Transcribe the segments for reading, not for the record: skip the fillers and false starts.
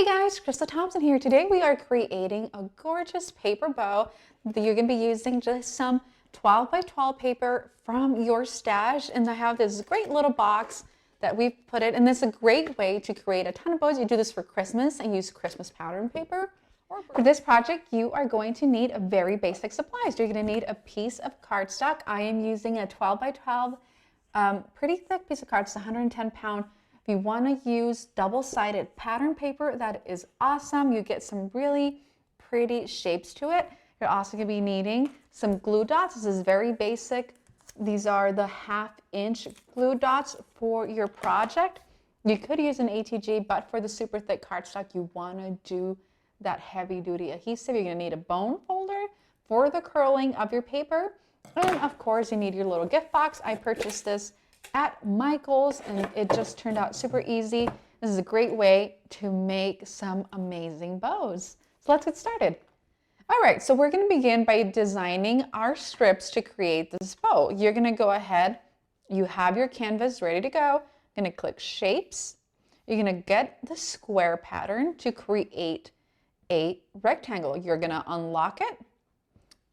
Hey guys, Crystal Thompson here. Today we are creating a gorgeous paper bow that you're going to be using just some 12 by 12 paper from your stash. And I have this great little box that we've put it, and this is a great way to create a ton of bows. You do this for Christmas and use Christmas pattern paper. For this project, you are going to need a very basic supplies. You're going to need a piece of cardstock. I am using a 12 by 12 pretty thick piece of card. It's 110 pound. If you want to use double-sided pattern paper, that is awesome. You get some really pretty shapes to it. You're also going to be needing some glue dots. This is very basic. These are the 1/2 inch glue dots for your project. You could use an ATG, but for the super thick cardstock, you want to do that heavy-duty adhesive. You're going to need a bone folder for the curling of your paper. And of course, you need your little gift box. I purchased this at Michael's and it just turned out super easy. This is a great way to make some amazing bows. So let's get started. All right, so we're going to begin by designing our strips to create this bow. You're going to go ahead, you have your canvas ready to go. You're going to click shapes. You're going to get the square pattern to create a rectangle. You're going to unlock it,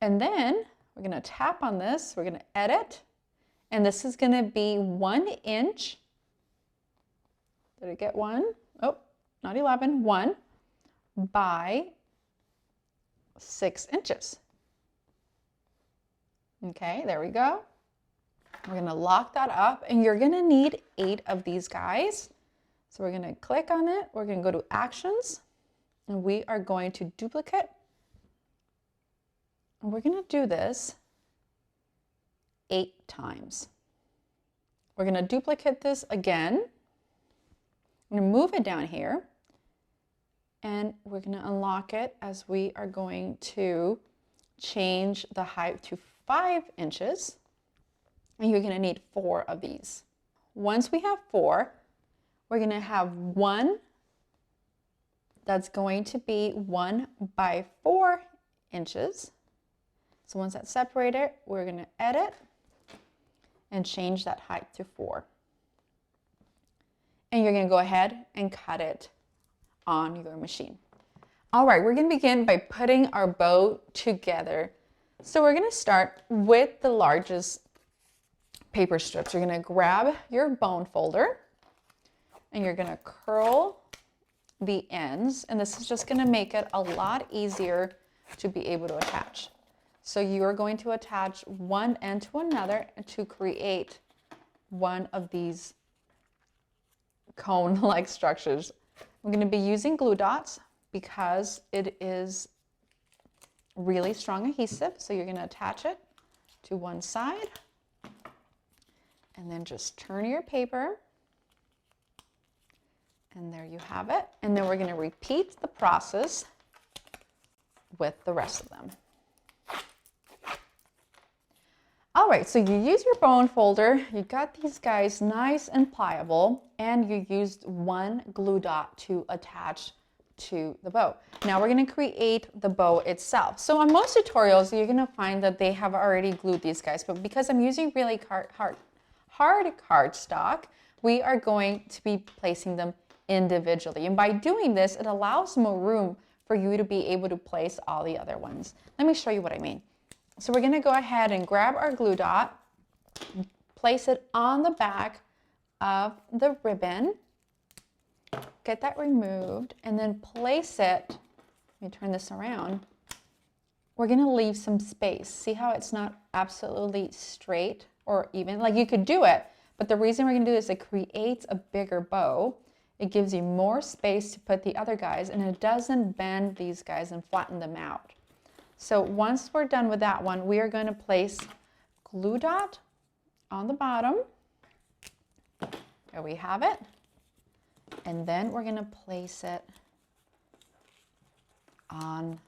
and then we're going to tap on this. We're going to edit. And this is going to be 1 inch. Did I get one? Oh, not 11. 1 by 6 inches. Okay, there we go. We're going to lock that up, and you're going to need 8 of these guys. So we're going to click on it. We're going to go to Actions, and we are going to duplicate. And we're going to do this 8 times. We're going to duplicate this again. I'm going to move it down here, and we're going to unlock it as we are going to change the height to 5 inches. And you're going to need 4 of these. Once we have 4, we're going to have 1 that's going to be 1 by 4 inches. So once that's separated, we're going to edit and change that height to 4. And you're going to go ahead and cut it on your machine. All right, we're going to begin by putting our bow together. So we're going to start with the largest paper strips. You're going to grab your bone folder and you're going to curl the ends. And this is just going to make it a lot easier to be able to attach. So you are going to attach one end to another to create one of these cone-like structures. I'm going to be using glue dots because it is really strong adhesive. So you're going to attach it to one side and then just turn your paper. And there you have it. And then we're going to repeat the process with the rest of them. All right, so you use your bone folder, you got these guys nice and pliable, and you used 1 glue dot to attach to the bow. Now we're going to create the bow itself. So on most tutorials, you're going to find that they have already glued these guys, but because I'm using really hard cardstock, we are going to be placing them individually. And by doing this, it allows more room for you to be able to place all the other ones. Let me show you what I mean. So we're going to go ahead and grab our glue dot, place it on the back of the ribbon, get that removed, and then place it, let me turn this around, we're going to leave some space. See how it's not absolutely straight or even? Like you could do it, but the reason we're going to do this, it creates a bigger bow. It gives you more space to put the other guys, and it doesn't bend these guys and flatten them out. So once we're done with that one, we are going to place glue dot on the bottom. There we have it. And then we're going to place it on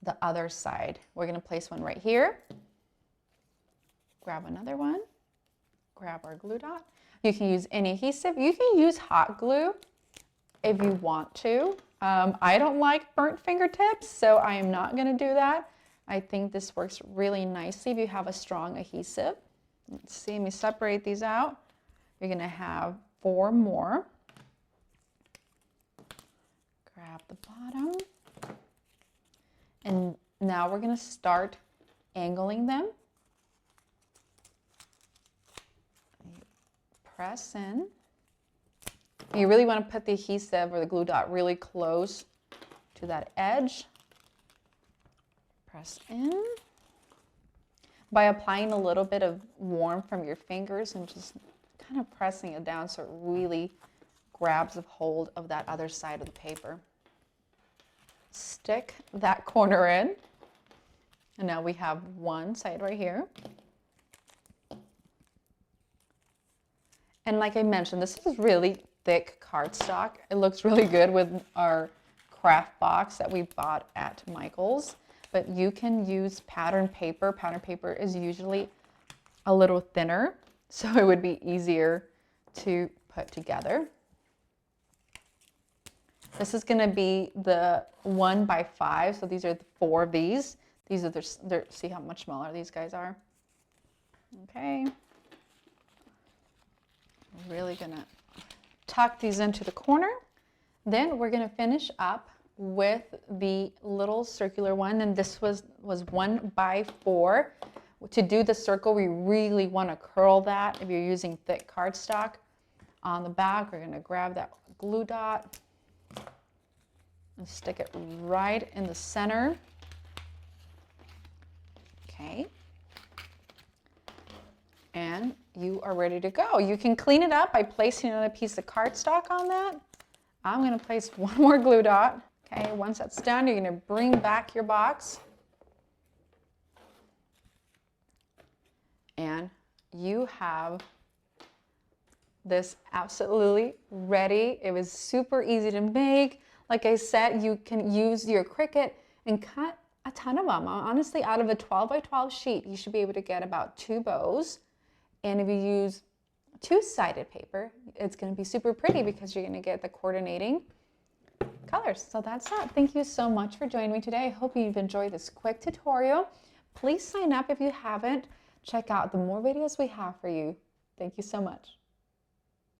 the other side. We're going to place one right here. Grab another one. Grab our glue dot. You can use any adhesive. You can use hot glue if you want to. I don't like burnt fingertips, so I am not going to do that. I think this works really nicely if you have a strong adhesive. Let's see, let me separate these out. You're going to have 4 more. grab the bottom. And now we're going to start angling them. Press in. You really want to put the adhesive or the glue dot really close to that edge. Press in. By applying a little bit of warmth from your fingers and just kind of pressing it down so it really grabs a hold of that other side of the paper. Stick that corner in. And now we have one side right here. And like I mentioned, this is really thick cardstock. It looks really good with our craft box that we bought at Michael's. But you can use pattern paper. Pattern paper is usually a little thinner, so it would be easier to put together. This is going to be the 1x5, so these are the 4 of these. These are see how much smaller these guys are. Okay. Really going to tuck these into the corner. Then we're going to finish up with the little circular one, and this was 1x4. To do the circle, we really want to curl that. If you're using thick cardstock, on the back, we're going to grab that glue dot and stick it right in the center. Okay. And you are ready to go. You can clean it up by placing another piece of cardstock on that. I'm going to place one more glue dot. Okay, once that's done, you're going to bring back your box. And you have this absolutely ready. It was super easy to make. Like I said, you can use your Cricut and cut a ton of them. Honestly, out of a 12x12 sheet, you should be able to get about 2 bows. And if you use 2-sided paper, it's going to be super pretty because you're going to get the coordinating colors. So that's that. Thank you so much for joining me today. I hope you've enjoyed this quick tutorial. Please sign up if you haven't. Check out the more videos we have for you. Thank you so much.